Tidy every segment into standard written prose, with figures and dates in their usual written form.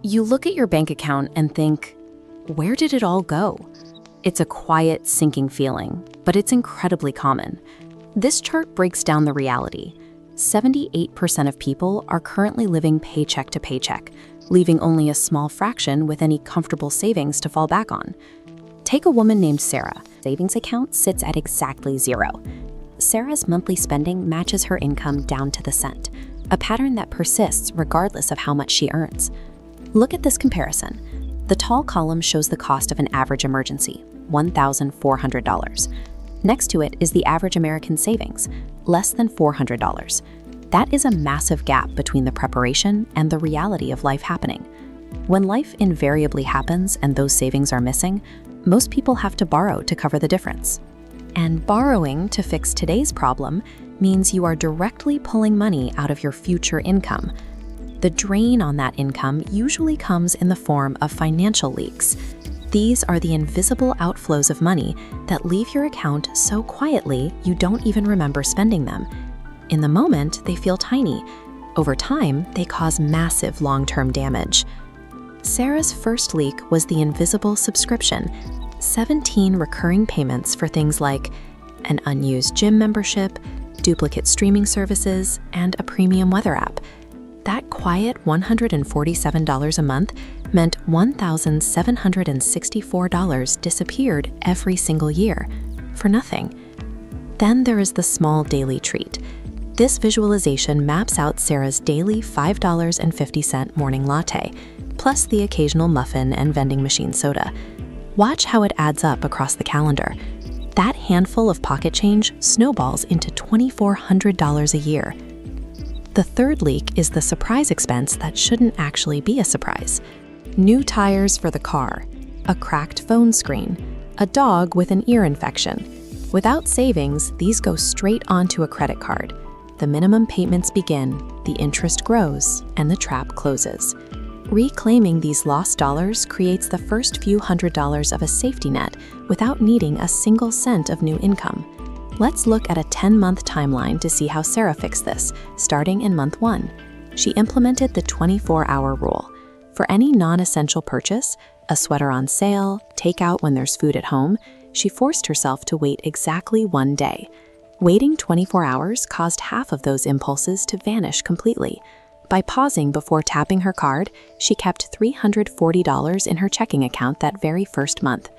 You look at your bank account and think, where did it all go? It's a quiet, sinking feeling, but it's incredibly common. This chart breaks down the reality. 78% of people are currently living paycheck to paycheck, leaving only a small fraction with any comfortable savings to fall back on. Take a woman named Sarah. Savings account sits at exactly 0. Sarah's monthly spending matches her income down to the cent, a pattern that persists regardless of how much she earns. Look at this comparison. The tall column shows the cost of an average emergency, $1,400. Next to it is the average American savings, less than $400. That is a massive gap between the preparation and the reality of life happening. When life invariably happens and those savings are missing, most people have to borrow to cover the difference. And borrowing to fix today's problem means you are directly pulling money out of your future income. The drain on that income usually comes in the form of financial leaks. These are the invisible outflows of money that leave your account so quietly you don't even remember spending them. In the moment, they feel tiny. Over time, they cause massive long-term damage. Sarah's first leak was the invisible subscription, 17 recurring payments for things like an unused gym membership, duplicate streaming services, and a premium weather app. That quiet $147 a month meant $1,764 disappeared every single year, for nothing. Then there is the small daily treat. This visualization maps out Sarah's daily $5.50 morning latte, plus the occasional muffin and vending machine soda. Watch how it adds up across the calendar. That handful of pocket change snowballs into $2,400 a year. The third leak is the surprise expense that shouldn't actually be a surprise. New tires for the car, a cracked phone screen, a dog with an ear infection. Without savings, these go straight onto a credit card. The minimum payments begin, the interest grows, and the trap closes. Reclaiming these lost dollars creates the first few $100s of a safety net without needing a single cent of new income. Let's look at a 10-month timeline to see how Sarah fixed this, starting in month 1. She implemented the 24-hour rule. For any non-essential purchase, a sweater on sale, takeout when there's food at home, she forced herself to wait exactly 1 day. Waiting 24 hours caused half of those impulses to vanish completely. By pausing before tapping her card, she kept $340 in her checking account that very first month.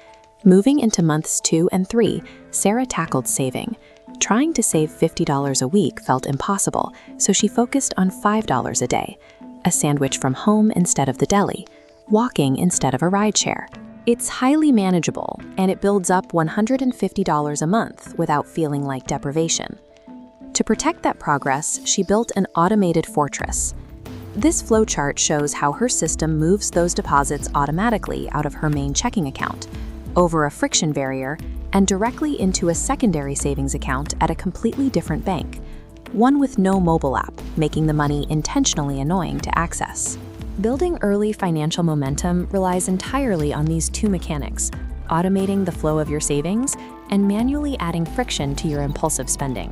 Moving into months 2 and 3, Sarah tackled saving. Trying to save $50 a week felt impossible, so she focused on $5 a day, a sandwich from home instead of the deli, walking instead of a rideshare. It's highly manageable, and it builds up $150 a month without feeling like deprivation. To protect that progress, she built an automated fortress. This flowchart shows how her system moves those deposits automatically out of her main checking account, over a friction barrier, and directly into a secondary savings account at a completely different bank, one with no mobile app, making the money intentionally annoying to access. Building early financial momentum relies entirely on these two mechanics: automating the flow of your savings and manually adding friction to your impulsive spending.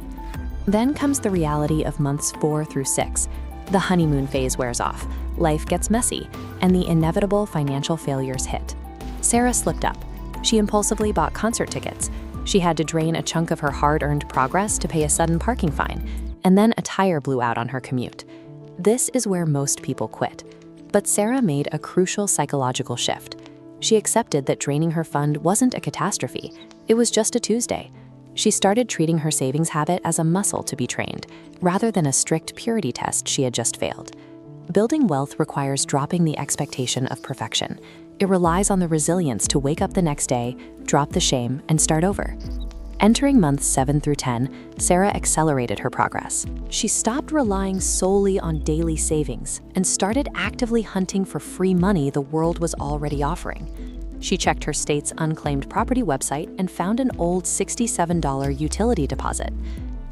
Then comes the reality of months 4 through 6. The honeymoon phase wears off, life gets messy, and the inevitable financial failures hit. Sarah slipped up. She impulsively bought concert tickets. She had to drain a chunk of her hard-earned progress to pay a sudden parking fine, and then a tire blew out on her commute. This is where most people quit. But Sarah made a crucial psychological shift. She accepted that draining her fund wasn't a catastrophe. It was just a Tuesday. She started treating her savings habit as a muscle to be trained, rather than a strict purity test she had just failed. Building wealth requires dropping the expectation of perfection. It relies on the resilience to wake up the next day, drop the shame, and start over. Entering months 7 through 10, Sarah accelerated her progress. She stopped relying solely on daily savings and started actively hunting for free money the world was already offering. She checked her state's unclaimed property website and found an old $67 utility deposit.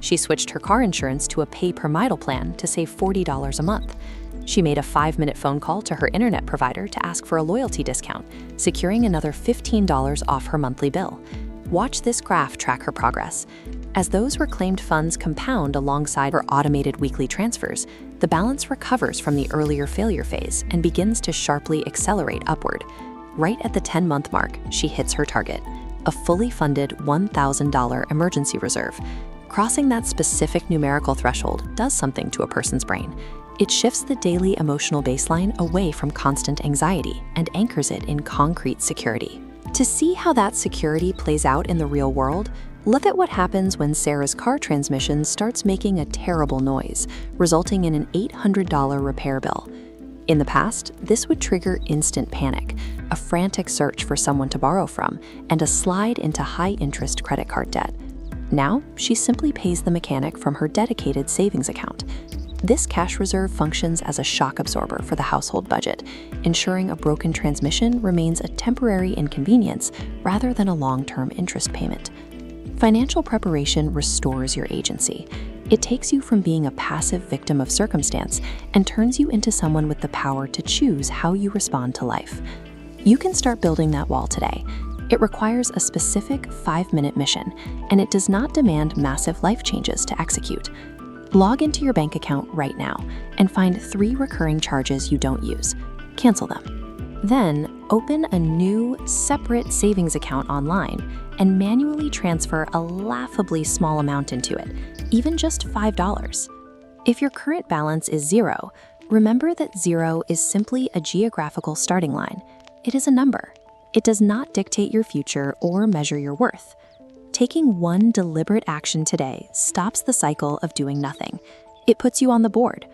She switched her car insurance to a pay-per-mile plan to save $40 a month. She made a 5-minute phone call to her internet provider to ask for a loyalty discount, securing another $15 off her monthly bill. Watch this graph track her progress. As those reclaimed funds compound alongside her automated weekly transfers, the balance recovers from the earlier failure phase and begins to sharply accelerate upward. Right at the 10-month mark, she hits her target, a fully funded $1,000 emergency reserve. Crossing that specific numerical threshold does something to a person's brain. It shifts the daily emotional baseline away from constant anxiety and anchors it in concrete security. To see how that security plays out in the real world, look at what happens when Sarah's car transmission starts making a terrible noise, resulting in an $800 repair bill. In the past, this would trigger instant panic, a frantic search for someone to borrow from, and a slide into high-interest credit card debt. Now, she simply pays the mechanic from her dedicated savings account. This cash reserve functions as a shock absorber for the household budget, ensuring a broken transmission remains a temporary inconvenience rather than a long-term interest payment. Financial preparation restores your agency. It takes you from being a passive victim of circumstance and turns you into someone with the power to choose how you respond to life. You can start building that wall today. It requires a specific 5-minute mission, and it does not demand massive life changes to execute. Log into your bank account right now and find 3 recurring charges you don't use. Cancel them. Then, open a new, separate savings account online and manually transfer a laughably small amount into it, even just $5. If your current balance is 0, remember that 0 is simply a geographical starting line. It is a number. It does not dictate your future or measure your worth. Taking one deliberate action today stops the cycle of doing nothing. It puts you on the board,